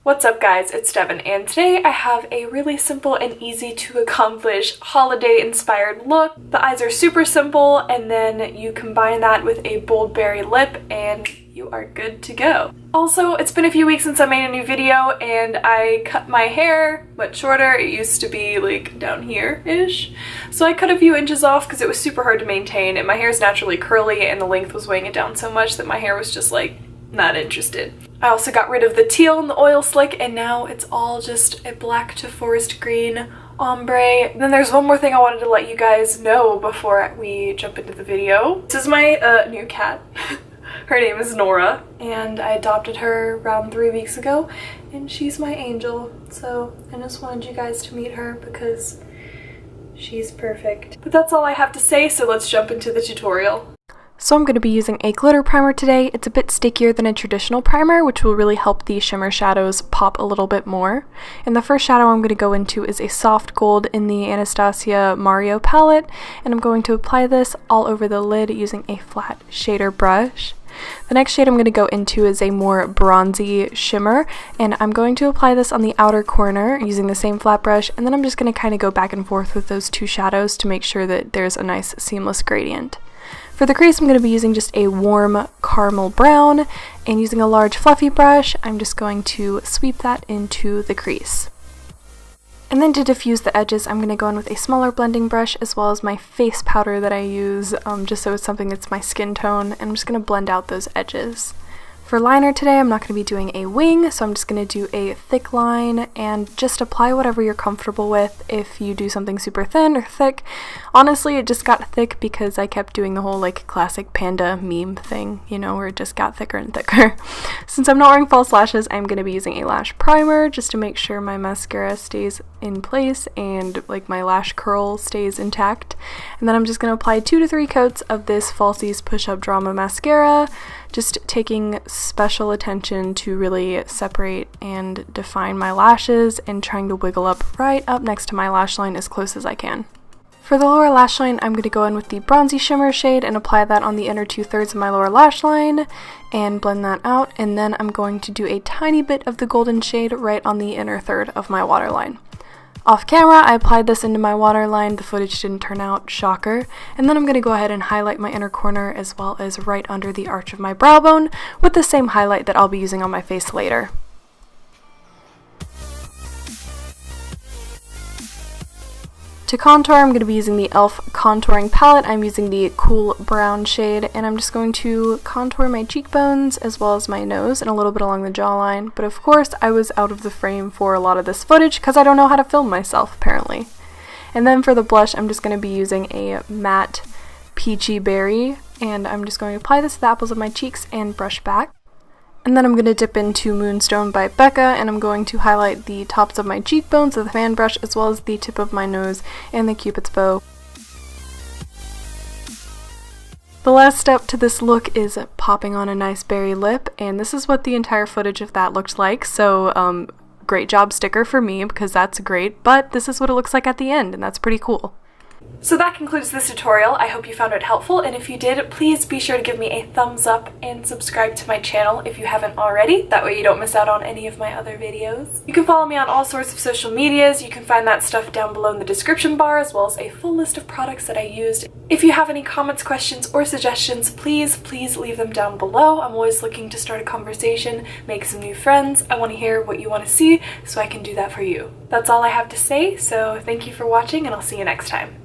What's up guys, it's Devin, and today I have a really simple and easy to accomplish holiday inspired look. The eyes are super simple, and then you combine that with a bold berry lip and you are good to go. Also, it's been a few weeks since I made a new video and I cut my hair much shorter. It used to be like down here-ish. So I cut a few inches off because it was super hard to maintain, and my hair is naturally curly and the length was weighing it down so much that my hair was just like not interested. I also got rid of the teal and the oil slick, and now it's all just a black to forest green ombre. Then there's one more thing I wanted to let you guys know before we jump into the video. This is my new cat. Her name is Nora, and I adopted her around 3 weeks ago, and she's my angel. So I just wanted you guys to meet her because she's perfect. But that's all I have to say, so let's jump into the tutorial. So I'm going to be using a glitter primer today. It's a bit stickier than a traditional primer, which will really help the shimmer shadows pop a little bit more. And the first shadow I'm going to go into is a soft gold in the Anastasia Mario palette, and I'm going to apply this all over the lid using a flat shader brush. The next shade I'm going to go into is a more bronzy shimmer, and I'm going to apply this on the outer corner using the same flat brush, and then I'm just going to kind of go back and forth with those two shadows to make sure that there's a nice seamless gradient. For the crease, I'm going to be using just a warm caramel brown, and using a large fluffy brush, I'm just going to sweep that into the crease. And then to diffuse the edges, I'm going to go in with a smaller blending brush as well as my face powder that I use just so it's something that's my skin tone, and I'm just going to blend out those edges. For liner today, I'm not going to be doing a wing, so I'm just going to do a thick line and just apply whatever you're comfortable with. If you do something super thin or thick, honestly it just got thick because I kept doing the whole like classic panda meme thing, you know, where it just got thicker and thicker. Since I'm not wearing false lashes, I'm going to be using a lash primer just to make sure my mascara stays in place and like my lash curl stays intact. And then I'm just going to apply 2 to 3 coats of this Falsies Push Up Drama mascara, just taking special attention to really separate and define my lashes and trying to wiggle up right up next to my lash line as close as I can. For the lower lash line, I'm going to go in with the bronzy shimmer shade and apply that on the inner 2/3 of my lower lash line and blend that out, and then I'm going to do a tiny bit of the golden shade right on the inner third of my waterline. Off camera, I applied this into my waterline. The footage didn't turn out, shocker. And then I'm going to go ahead and highlight my inner corner as well as right under the arch of my brow bone with the same highlight that I'll be using on my face later. To contour, I'm going to be using the e.l.f. contouring palette. I'm using the cool brown shade, and I'm just going to contour my cheekbones as well as my nose and a little bit along the jawline. But of course, I was out of the frame for a lot of this footage because I don't know how to film myself, apparently. And then for the blush, I'm just going to be using a matte peachy berry, and I'm just going to apply this to the apples of my cheeks and brush back. And then I'm going to dip into Moonstone by BECCA, and I'm going to highlight the tops of my cheekbones with a fan brush as well as the tip of my nose and the cupid's bow. The last step to this look is popping on a nice berry lip, and this is what the entire footage of that looked like, so great job sticker for me because that's great, but this is what it looks like at the end, and that's pretty cool. So that concludes this tutorial. I hope you found it helpful, and if you did, please be sure to give me a thumbs up and subscribe to my channel if you haven't already. That way you don't miss out on any of my other videos. You can follow me on all sorts of social medias. You can find that stuff down below in the description bar, as well as a full list of products that I used. If you have any comments, questions, or suggestions, please leave them down below. I'm always looking to start a conversation, make some new friends. I want to hear what you want to see so I can do that for you. That's all I have to say, so thank you for watching, and I'll see you next time.